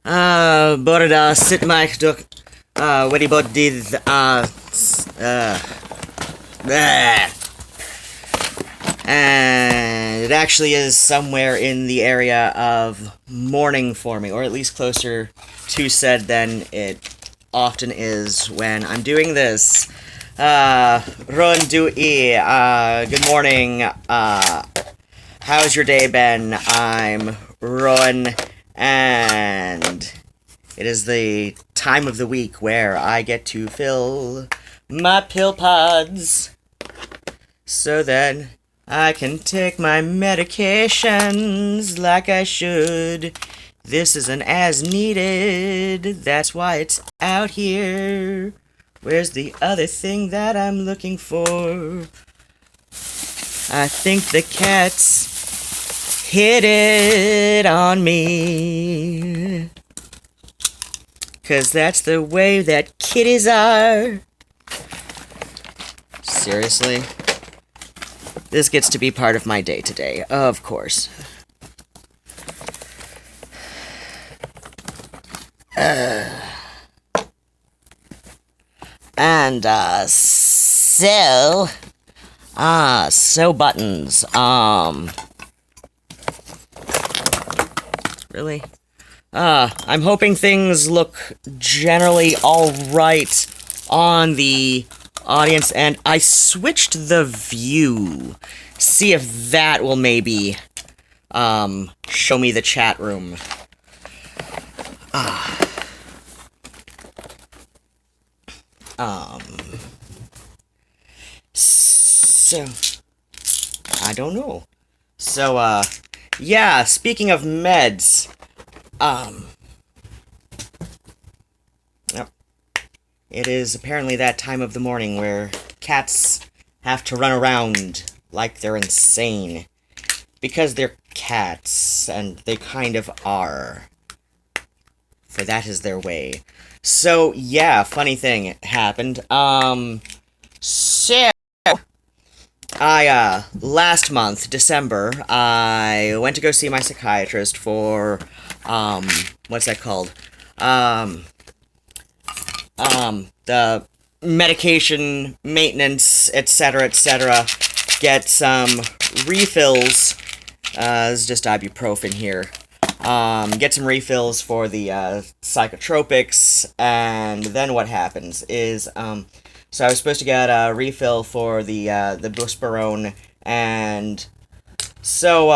Borda sit Mike duk wedi bod dydd and it actually is somewhere in the area of morning for me, or at least closer to said than it often is when I'm doing this. Ron Dui, good morning. How's your day been? I'm Ron, and it is the time of the week where I get to fill my pill pods so that I can take my medications like I should. This is an as needed, that's why it's out here. Where's the other thing that I'm looking for? I think the cats hit it on me. 'Cause that's the way that kitties are. Seriously? This gets to be part of my day today, of course. So buttons, really? I'm hoping things look generally alright on the audience, and I switched the view. See if that will maybe, show me the chat room. So, I don't know. So, yeah, speaking of meds, yep. It is apparently that time of the morning where cats have to run around like they're insane. Because they're cats, and they kind of are. For that is their way. So, yeah, funny thing happened. Last month, December, I went to go see my psychiatrist for, what's that called? The medication, maintenance, etc., get some refills, this is just ibuprofen here, get some refills for the, psychotropics, and then what happens is, so I was supposed to get a refill for the buspirone, and so,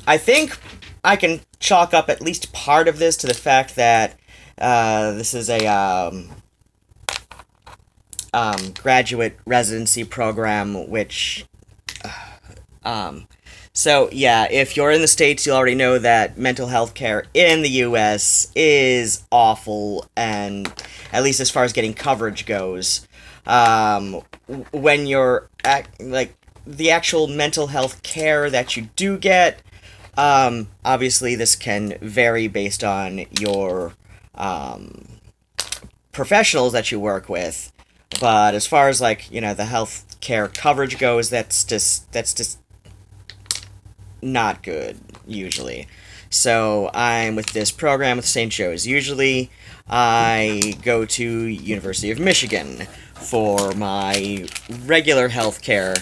I think I can chalk up at least part of this to the fact that, this is a, graduate residency program, which, so, yeah, if you're in the States, you already know that mental health care in the U.S. is awful, and at least as far as getting coverage goes. When you're, the actual mental health care that you do get, obviously this can vary based on your, professionals that you work with, but as far as, the health care coverage goes, that's just not good, usually. So, I'm with this program with St. Joe's. Usually, I go to University of Michigan for my regular health care,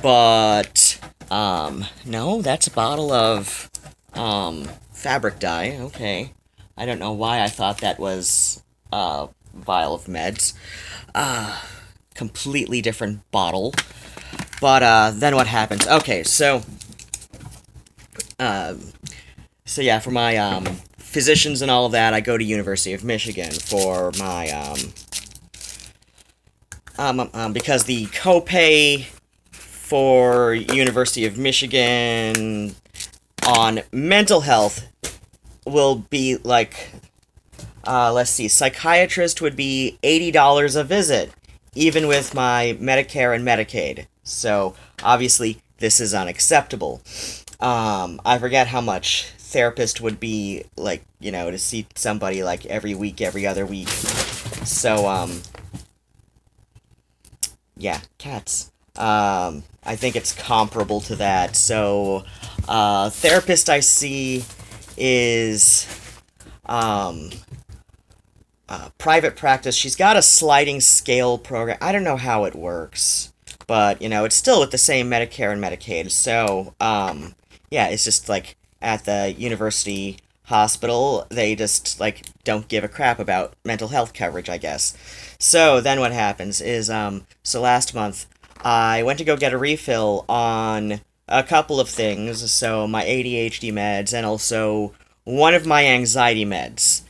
but, no, that's a bottle of, fabric dye, okay. I don't know why I thought that was a vial of meds. Completely different bottle. But, then what happens? Okay, so yeah, for my, physicians and all of that, I go to University of Michigan for my, because the copay for University of Michigan on mental health will be, let's see, psychiatrist would be $80 a visit, even with my Medicare and Medicaid. So, obviously, this is unacceptable. I forget how much therapist would be, to see somebody, every week, every other week. So, yeah, cats. I think it's comparable to that. So, therapist I see is private practice. She's got a sliding scale program. I don't know how it works, but you know, it's still with the same Medicare and Medicaid. So, yeah, it's just like at the university hospital, they just like don't give a crap about mental health coverage, I guess. So then what happens is, so last month I went to go get a refill on a couple of things. So my ADHD meds and also one of my anxiety meds.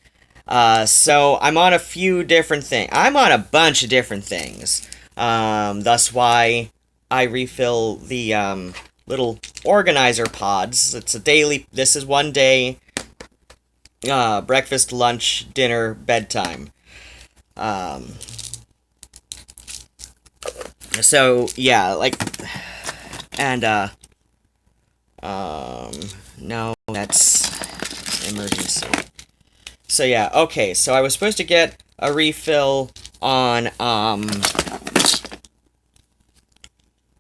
So I'm on a few different things. I'm on a bunch of different things. Thus why I refill the, little organizer pods. It's a daily, this is one day, breakfast, lunch, dinner, bedtime. So, yeah, like, and, no, that's emergency. So yeah, okay, so I was supposed to get a refill on,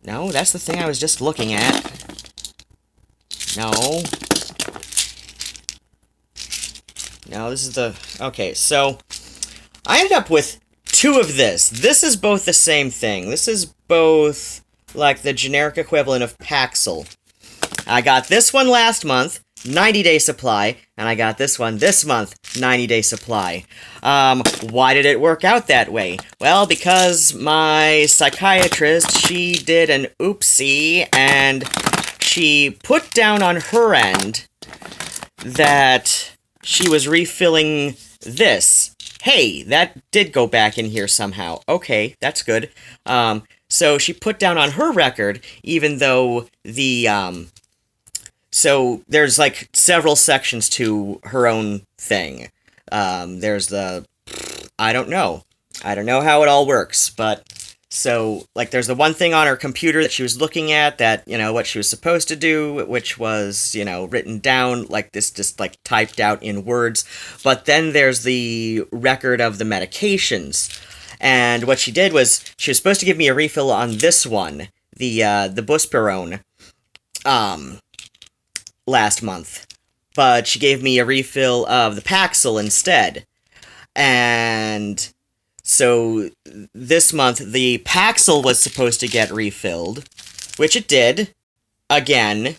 no, that's the thing I was just looking at. No. No, this is the, okay, so I ended up with two of this. This is both the same thing. This is both, like, the generic equivalent of Paxil. I got this one last month, 90-day supply, and I got this one this month, 90-day supply. Why did it work out that way? Well, because my psychiatrist, she did an oopsie, and she put down on her end that she was refilling this. Hey, that did go back in here somehow. Okay, that's good. So she put down on her record, even though the, so there's like several sections to her own thing. There's the, I don't know how it all works, but so like there's the one thing on her computer that she was looking at that, you know, what she was supposed to do, which was, you know, written down like this, just like typed out in words. But then there's the record of the medications. And what she did was she was supposed to give me a refill on this one, the Buspirone, last month, but she gave me a refill of the Paxil instead. And so this month, the Paxil was supposed to get refilled, which it did, again.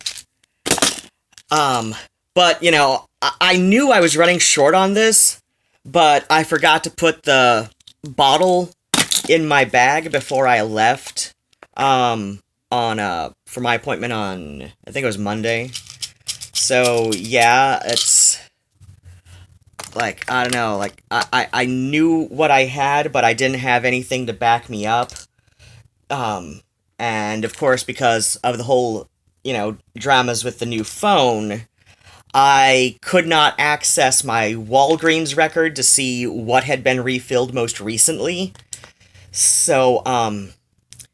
But, you know, I knew I was running short on this, but I forgot to put the bottle in my bag before I left, for my appointment on, I think it was Monday. So, yeah, it's, like, I don't know, like, I knew what I had, but I didn't have anything to back me up. And, of course, because of the whole, you know, dramas with the new phone, I could not access my Walgreens record to see what had been refilled most recently. So,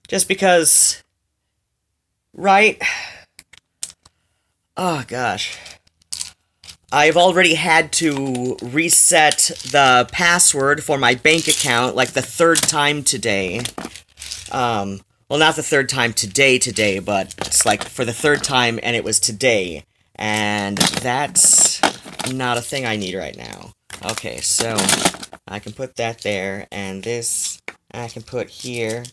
just because, right? Oh, gosh. I've already had to reset the password for my bank account, like, the third time today. Well, not the third time today, but it's, like, for the third time, and it was today. And that's not a thing I need right now. Okay, so I can put that there, and this I can put here.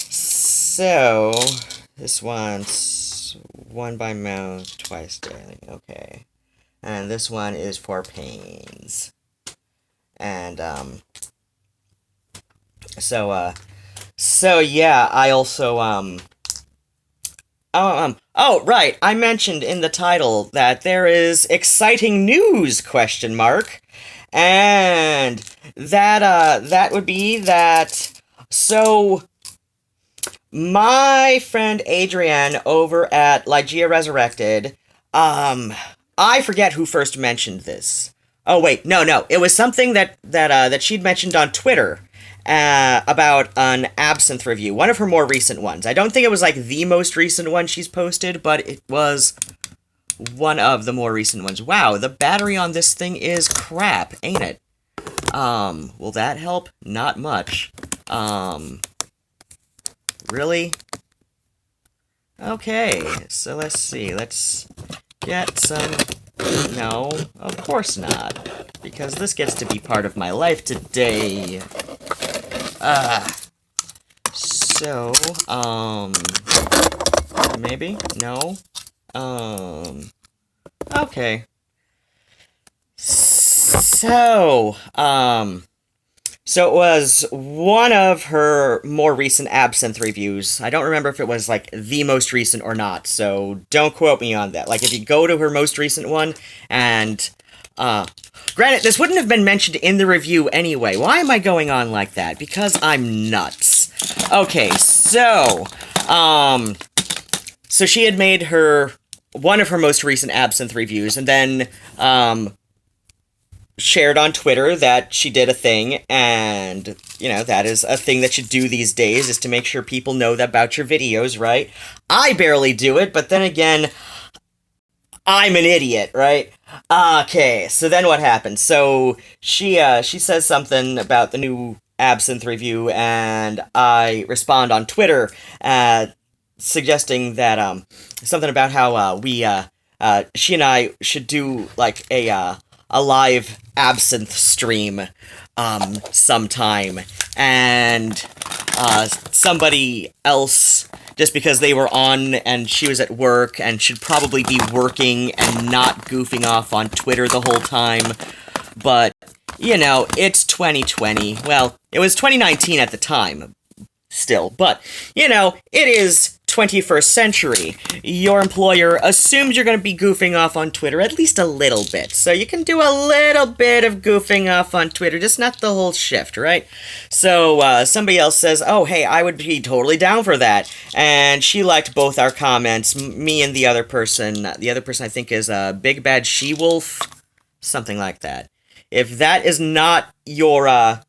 So, this one's one by mouth, twice daily. Okay. And this one is for pains. And, so yeah, I also, oh, right, I mentioned in the title that there is exciting news, question mark. And that would be that, so, my friend Adrienne over at Ligeia Resurrected, I forget who first mentioned this. Oh, wait, no, it was something that she'd mentioned on Twitter, about an absinthe review, one of her more recent ones. I don't think it was, like, the most recent one she's posted, but it was one of the more recent ones. Wow, the battery on this thing is crap, ain't it? Will that help? Not much. Really? Okay, so let's see, let's get some... No, of course not. Because this gets to be part of my life today. So, maybe? No? Okay. So it was one of her more recent Absinthe reviews. I don't remember if it was, like, the most recent or not, so don't quote me on that. Like, if you go to her most recent one, and, granted, this wouldn't have been mentioned in the review anyway. Why am I going on like that? Because I'm nuts. Okay, so she had made one of her most recent Absinthe reviews, and then, shared on Twitter that she did a thing, and, you know, that is a thing that you do these days, is to make sure people know about your videos, right? I barely do it, but then again, I'm an idiot, right? Okay, so then what happened? So, she says something about the new Absinthe review, and I respond on Twitter, suggesting that, something about how, she and I should do, like, a live Absinthe stream, sometime, and, somebody else, just because they were on and she was at work and should probably be working and not goofing off on Twitter the whole time, but, you know, it's 2020, well, it was 2019 at the time, still, but, you know, it is 21st century. Your employer assumes you're going to be goofing off on Twitter at least a little bit, so you can do a little bit of goofing off on Twitter, just not the whole shift, right? So, somebody else says, oh, hey, I would be totally down for that, and she liked both our comments, me and the other person I think is, Big Bad She-Wolf, something like that. If that is not your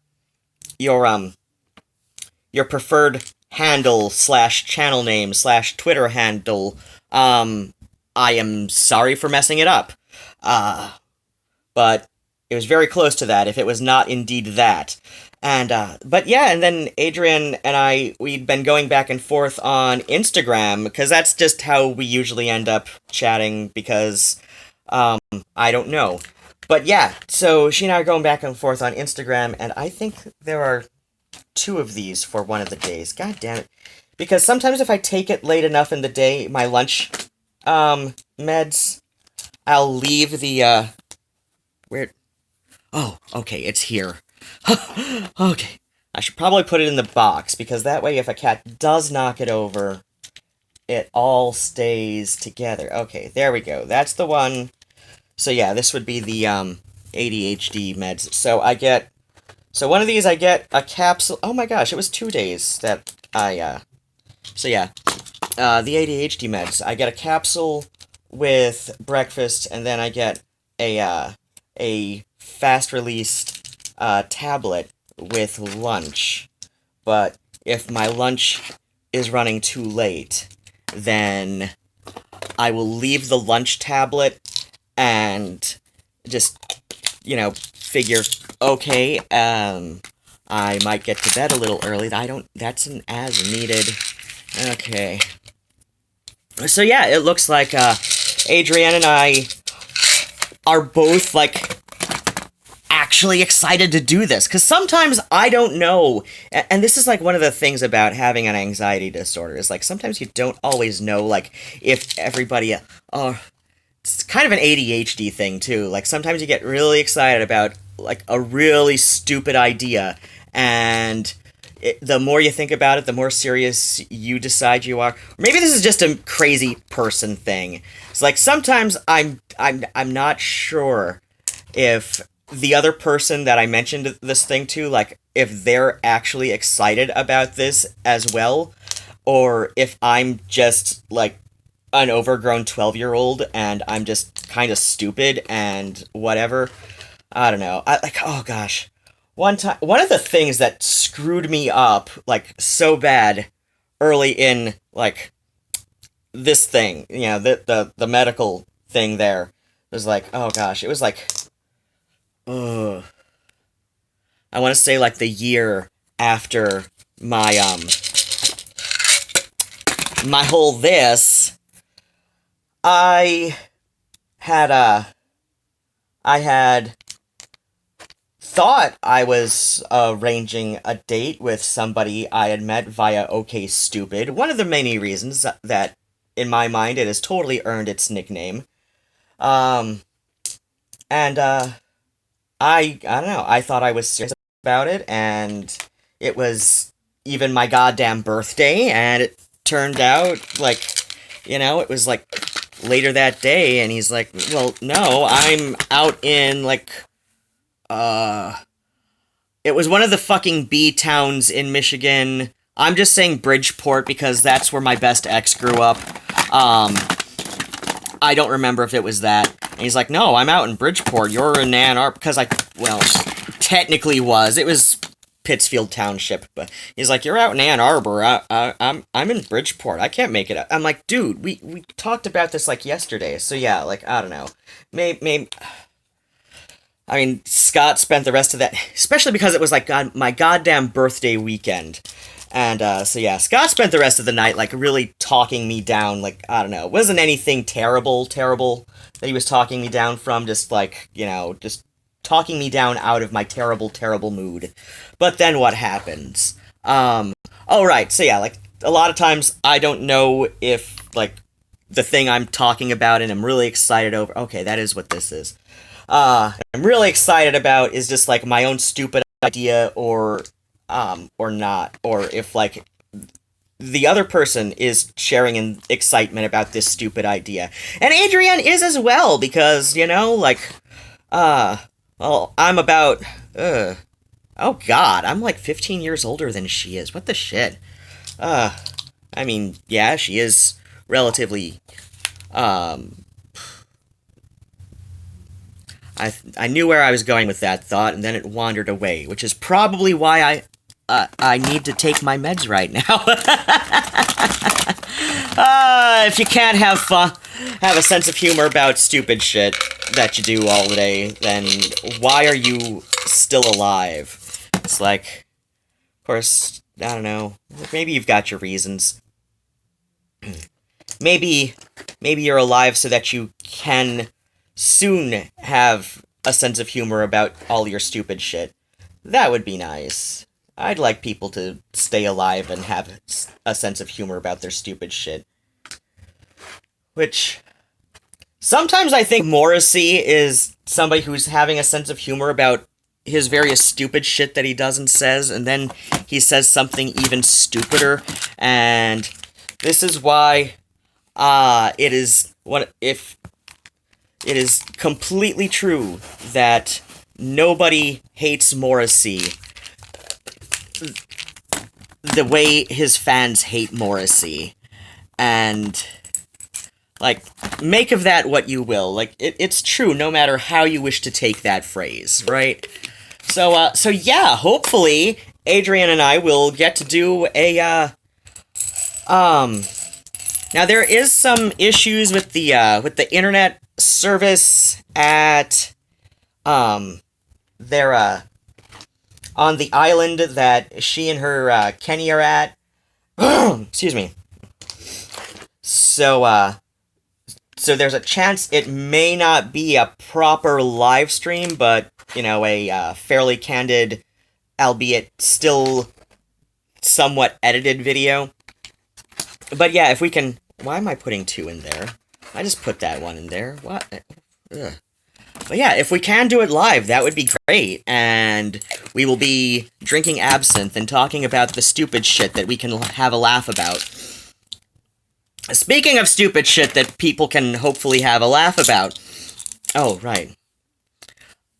preferred handle / channel / Twitter handle, I am sorry for messing it up. But it was very close to that, if it was not indeed that. And, but yeah, and then Adrian and we'd been going back and forth on Instagram, because that's just how we usually end up chatting, because, I don't know. But yeah, so she and I are going back and forth on Instagram, and I think there are 2 of these for one of the days. God damn it. Because sometimes if I take it late enough in the day, my lunch, meds, I'll leave the, where... Oh, okay, it's here. Okay. I should probably put it in the box, because that way if a cat does knock it over, it all stays together. Okay, there we go. That's the one. So yeah, this would be the, ADHD meds. So one of these I get a capsule. Oh my gosh, it was 2 days that so yeah, the ADHD meds. I get a capsule with breakfast, and then I get a fast-released, tablet with lunch. But if my lunch is running too late, then I will leave the lunch tablet and just, you know, figure, okay, I might get to bed a little early. That's an as needed. Okay. So yeah, it looks like, Adrienne and I are both, like, actually excited to do this, because sometimes I don't know, and this is, like, one of the things about having an anxiety disorder, is, like, sometimes you don't always know, like, if everybody, it's kind of an ADHD thing, too. Like, sometimes you get really excited about, like, a really stupid idea, and the more you think about it, the more serious you decide you are. Maybe this is just a crazy person thing. It's like, sometimes I'm not sure if the other person that I mentioned this thing to, like, if they're actually excited about this as well, or if I'm just, like, an overgrown 12-year-old, and I'm just kind of stupid and whatever. I don't know. Oh gosh. One time, one of the things that screwed me up, like, so bad early in, like, this thing, you know, the medical thing there, was like, oh gosh, it was like, I want to say, like, the year after my whole this, I had, I had thought I was arranging a date with somebody I had met via OK Stupid. One of the many reasons that, in my mind, it has totally earned its nickname. I don't know, I thought I was serious about it, and it was even my goddamn birthday, and it turned out, like, it was, like, later that day, and he's like, well, no, I'm out in, like, it was one of the fucking B towns in Michigan. I'm just saying Bridgeport because that's where my best ex grew up. I don't remember if it was that. And he's like, no, I'm out in Bridgeport. You're in Ann Arbor. Because technically was. It was Pittsfield Township. But he's like, you're out in Ann Arbor. I'm in Bridgeport. I can't make it up. I'm like, dude, we talked about this, like, yesterday. So, yeah, like, I don't know. Maybe I mean, Scott spent the rest of that, especially because it was, like, my goddamn birthday weekend. And, so yeah, Scott spent the rest of the night, like, really talking me down, like, I don't know, it wasn't anything terrible that he was talking me down from, just, like, just talking me down out of my terrible mood. But then what happens? Oh, right, so yeah, like, a lot of times I don't know if, like, the thing I'm talking about and I'm really excited over, okay, that is what this is. I'm really excited about is just, like, my own stupid idea or not, or if, like, the other person is sharing an excitement about this stupid idea. And Adrienne is as well, because, like, well, I'm about, oh god, I'm like 15 years older than she is. What the shit? I mean, yeah, she is relatively, I knew where I was going with that thought, and then it wandered away, which is probably why I need to take my meds right now. If you can't have a sense of humor about stupid shit that you do all day, then why are you still alive? It's like, of course, I don't know, maybe you've got your reasons. Maybe you're alive so that you can soon have a sense of humor about all your stupid shit. That would be nice. I'd like people to stay alive and have a sense of humor about their stupid shit. Which, sometimes I think Morrissey is somebody who's having a sense of humor about his various stupid shit that he does and says, and then he says something even stupider, and this is why, it is completely true that nobody hates Morrissey the way his fans hate Morrissey. And, like, make of that what you will. Like, it's true no matter how you wish to take that phrase, right? So yeah, hopefully Adrienne and I will get to do a, now there is some issues with the internet service at, their, on the island that she and her, Kenny are at. Excuse me. So there's a chance it may not be a proper live stream, but, a fairly candid, albeit still somewhat edited video. But yeah, if we can... Why am I putting 2 in there? I just put that one in there. What? Ugh. But yeah, if we can do it live, that would be great, and we will be drinking absinthe and talking about the stupid shit that we can have a laugh about. Speaking of stupid shit that people can hopefully have a laugh about. Oh, right.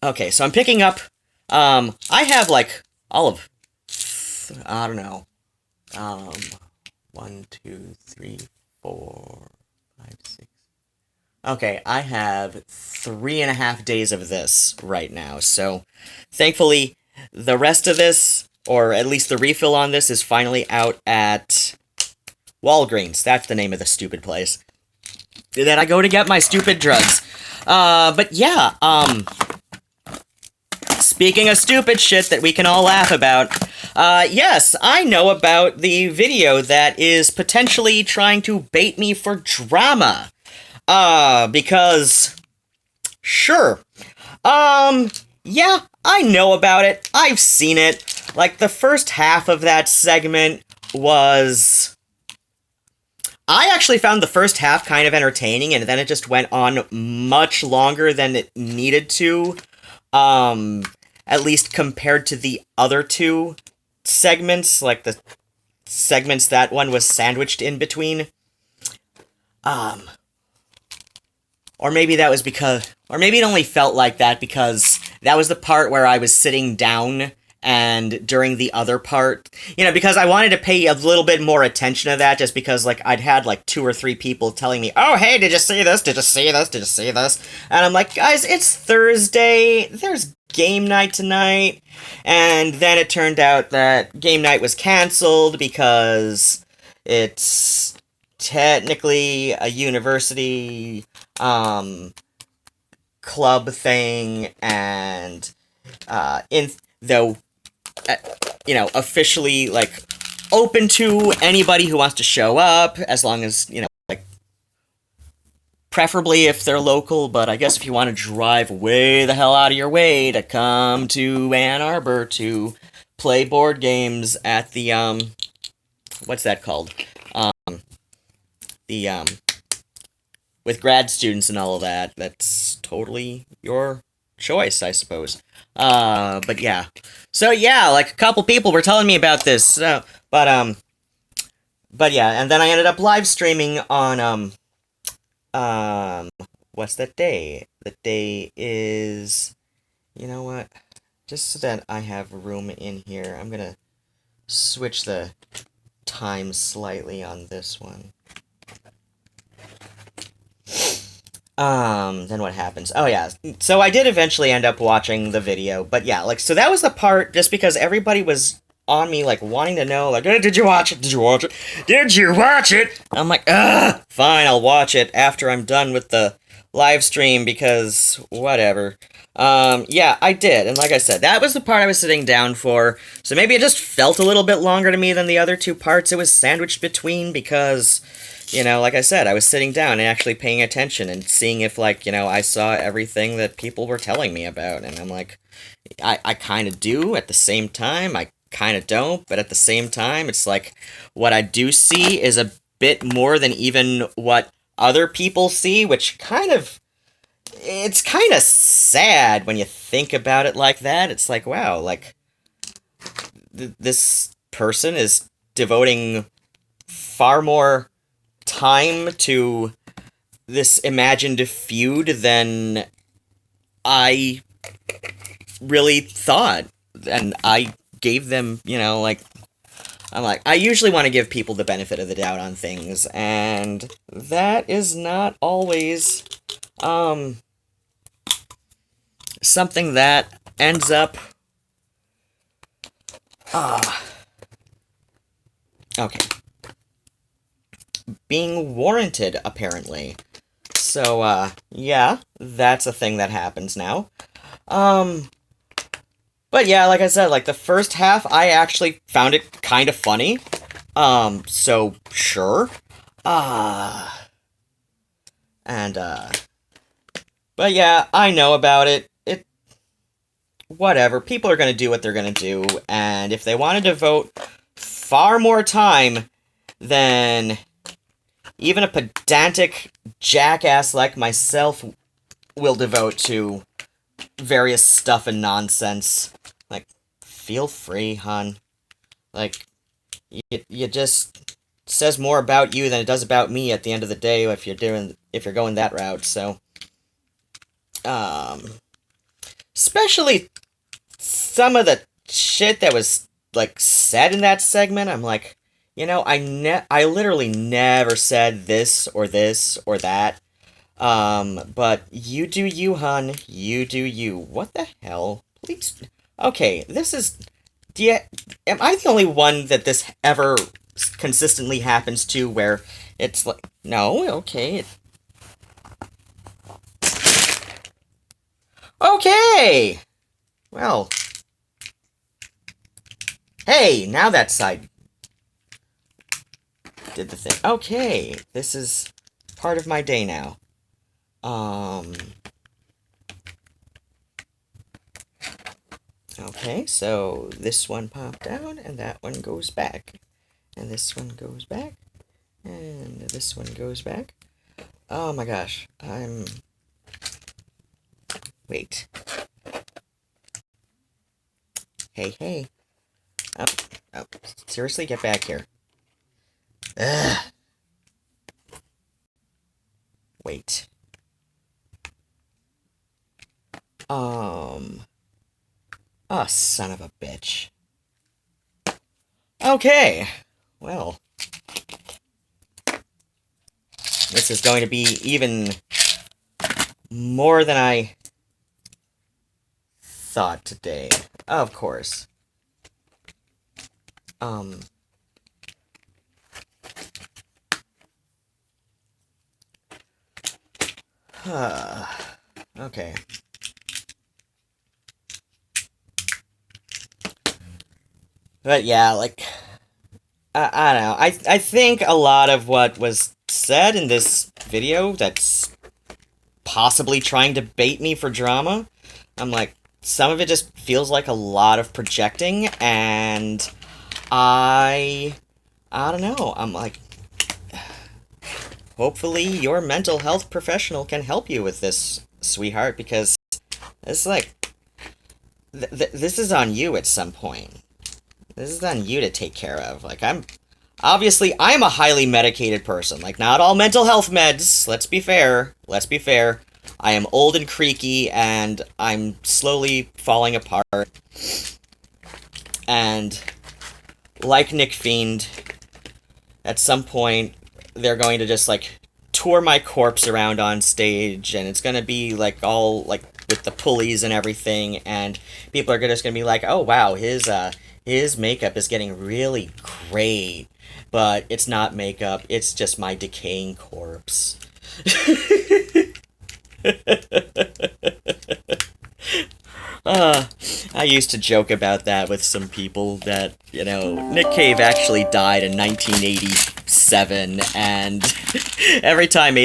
Okay, so I'm picking up, I have, like, all of, I don't know, 1, 2, 3, 4, 5, 6. Okay, I have 3.5 days of this right now, so thankfully the rest of this, or at least the refill on this, is finally out at Walgreens. That's the name of the stupid place that I go to get my stupid drugs. But yeah, speaking of stupid shit that we can all laugh about, yes, I know about the video that is potentially trying to bait me for drama. Because Sure. Yeah, I know about it. I've seen it. Like, the first half of that segment was... I actually found the first half kind of entertaining, and then it just went on much longer than it needed to. At least compared to the other two segments, like the segments that one was sandwiched in between. Or maybe that was because... Or maybe it only felt like that because that was the part where I was sitting down, and during the other part... You know, because I wanted to pay a little bit more attention to that, just because, like, I'd had, like, 2 or 3 people telling me, "Oh, hey, did you see this? Did you see this? Did you see this?" And I'm like, guys, it's Thursday. There's game night tonight. And then it turned out that game night was canceled because it's technically a university club thing, and officially, like, open to anybody who wants to show up, as long as, like, preferably if they're local, but I guess if you want to drive way the hell out of your way to come to Ann Arbor to play board games at the, what's that called? With grad students and all of that, that's totally your choice, I suppose. But yeah. So yeah, like, a couple people were telling me about this, but yeah, and then I ended up live streaming on, what's that day? The day is, you know what? Just so that I have room in here, I'm gonna switch the time slightly on this one. Then what happens? Oh, yeah. So I did eventually end up watching the video, but yeah, like, so that was the part, just because everybody was on me, like, wanting to know, like, did you watch it? Did you watch it? Did you watch it? I'm like, fine, I'll watch it after I'm done with the live stream, because whatever. Yeah, I did, and like I said, that was the part I was sitting down for, so maybe it just felt a little bit longer to me than the other two parts it was sandwiched between, because... like I said, I was sitting down and actually paying attention and seeing if, like, I saw everything that people were telling me about. And I'm like, I kind of do at the same time. I kind of don't. But at the same time, it's like, what I do see is a bit more than even what other people see, which it's kind of sad when you think about it like that. It's like, wow, like, this person is devoting far more time to this imagined feud than I really thought, and I gave them, like, I'm like, I usually want to give people the benefit of the doubt on things, and that is not always, something that ends up, okay. Being warranted, apparently. So, yeah, that's a thing that happens now. But yeah, like I said, like, the first half, I actually found it kind of funny. So, sure. But yeah, I know about it. Whatever, people are gonna do what they're gonna do, and if they want to devote far more time than... even a pedantic jackass like myself will devote to various stuff and nonsense. Like, feel free, hon. Like, you just says more about you than it does about me at the end of the day if you're going that route, so. Especially some of the shit that was, like, said in that segment, I'm like, I literally never said this or that. But you do you, hon. You do you. What the hell? Please. Okay, this is... am I the only one that this ever consistently happens to, where it's like... No, okay. Okay! Well... Hey, now that side... did the thing. Okay, this is part of my day now. Okay, so this one popped down, and that one goes back. And this one goes back, and this one goes back. Oh my gosh, Wait. Hey, hey. Oh, oh, seriously, get back here. Ugh. Wait. Oh, son of a bitch. Okay. Well. This is going to be even more than I thought today. Of course. Okay. But yeah, like, I don't know. I think a lot of what was said in this video that's possibly trying to bait me for drama, I'm like, some of it just feels like a lot of projecting, and I don't know. I'm like, hopefully your mental health professional can help you with this, sweetheart, because it's like, this is on you at some point. This is on you to take care of. Like, I'm a highly medicated person. Like, not all mental health meds, let's be fair. Let's be fair. I am old and creaky, and I'm slowly falling apart. And, like Nick Fiend, at some point, they're going to just, like, tour my corpse around on stage, and it's gonna be, like, all, like, with the pulleys and everything, and people are just gonna be like, oh, wow, his makeup is getting really great, but it's not makeup, it's just my decaying corpse. I used to joke about that with some people that, you know, Nick Cave actually died in 1987, and every time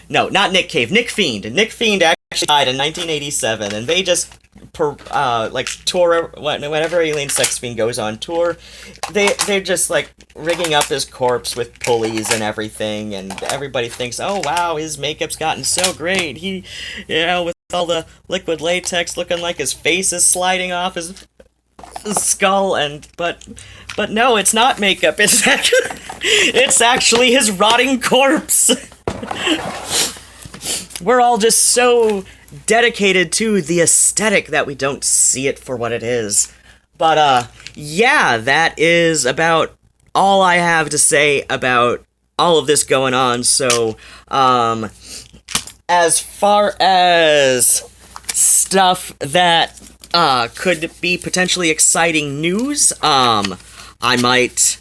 no, not Nick Cave, Nick Fiend. Nick Fiend actually died in 1987, and they just like tour whenever Alien Sex Fiend goes on tour, they're just like rigging up his corpse with pulleys and everything, and everybody thinks, oh wow, his makeup's gotten so great. He, you know, with all the liquid latex looking like his face is sliding off his skull, and but no, it's not makeup. It's actually his rotting corpse. We're all just so dedicated to the aesthetic that we don't see it for what it is. But, yeah, that is about all I have to say about all of this going on. So, as far as stuff that, could be potentially exciting news, I might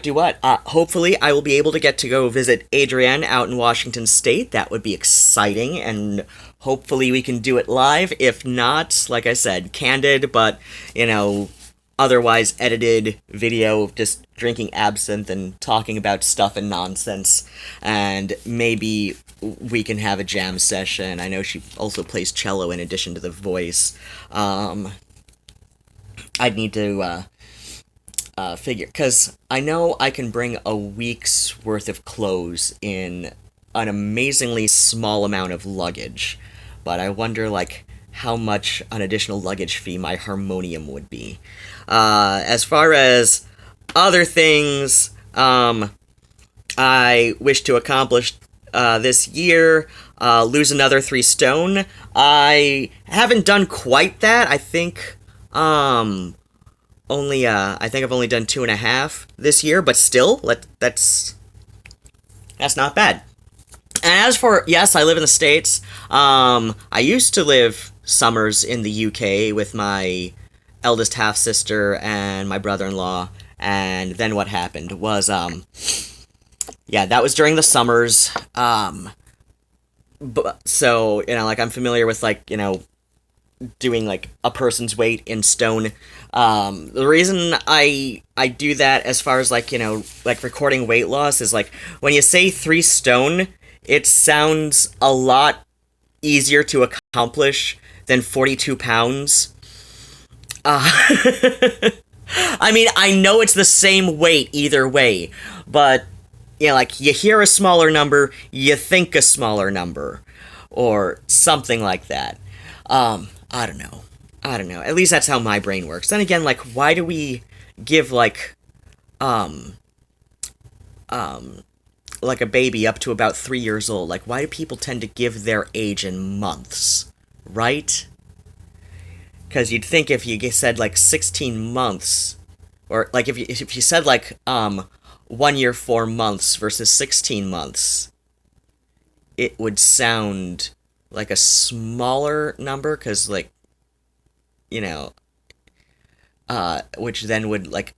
do what? Hopefully I will be able to get to go visit Adrienne out in Washington State. That would be exciting, and hopefully we can do it live. If not, like I said, candid, but, you know, otherwise edited video of just drinking absinthe and talking about stuff and nonsense. And maybe we can have a jam session. I know she also plays cello in addition to the voice. I'd need to, figure, because I know I can bring a week's worth of clothes in an amazingly small amount of luggage, but I wonder, like, how much an additional luggage fee my harmonium would be. As far as other things, I wish to accomplish, this year, lose another 3 stone. I haven't done quite that. I think I've only done 2.5 this year, but still, that's not bad. And as for, yes, I live in the States. I used to live summers in the UK with my eldest half-sister and my brother-in-law, and then what happened was, yeah, that was during the summers, so, you know, like, I'm familiar with, like, you know, doing, like, a person's weight in stone. The reason I do that as far as, like, you know, like, recording weight loss is, like, when you say 3 stone, it sounds a lot easier to accomplish than 42 pounds. I mean, I know it's the same weight either way, but, you know, like, you hear a smaller number, you think a smaller number, or something like that. I don't know. At least that's how my brain works. Then again, like, why do we give, like a baby up to about 3 years old? Like, why do people tend to give their age in months, right? Because you'd think if you said, like, 16 months, or, like, if you said, like, 1 year, 4 months versus 16 months, it would sound like a smaller number, because, like, you know, which then would, like,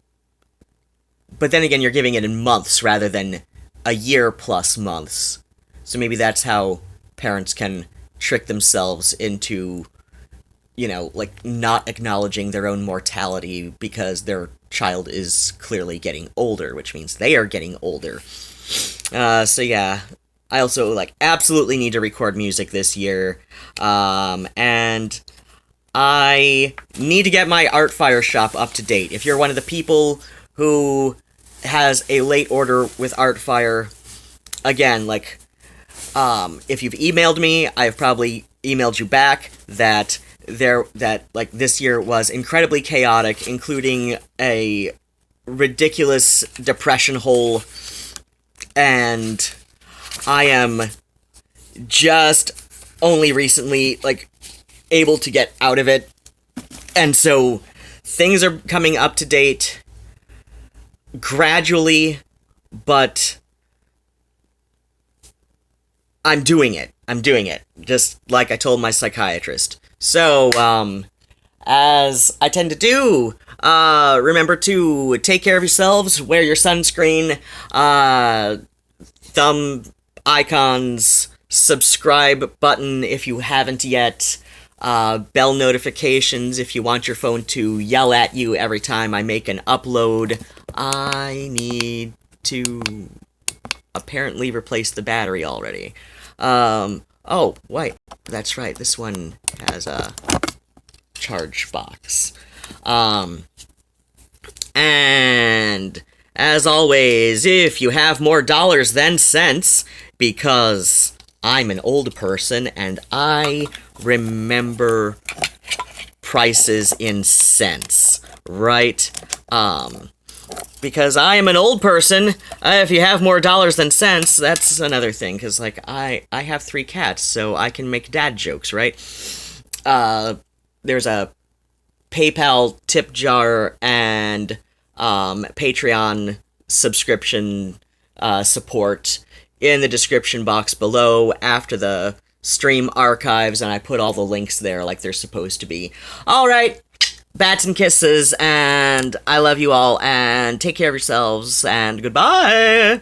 but then again, you're giving it in months rather than a year plus months. So maybe that's how parents can trick themselves into, you know, like, not acknowledging their own mortality because their child is clearly getting older, which means they are getting older. So yeah, I also, like, absolutely need to record music this year, and I need to get my Artfire shop up to date. If you're one of the people who has a late order with Artfire, again, like, if you've emailed me, I've probably emailed you back that like, this year was incredibly chaotic, including a ridiculous depression hole, and I am just only recently, like, able to get out of it, and so things are coming up to date gradually, but I'm doing it, just like I told my psychiatrist. So, as I tend to do, remember to take care of yourselves, wear your sunscreen, thumb icons, subscribe button if you haven't yet, bell notifications if you want your phone to yell at you every time I make an upload. I need to apparently replace the battery already. Oh, wait, that's right, this one has a charge box. And as always, if you have more dollars than cents, because I'm an old person and I remember prices in cents, right? Because I am an old person, if you have more dollars than cents, that's another thing, because, like, I have 3 cats, so I can make dad jokes, right? There's a PayPal tip jar and Patreon subscription support in the description box below after the stream archives, and I put all the links there like they're supposed to be. Alright, bats and kisses, and I love you all, and take care of yourselves, and goodbye!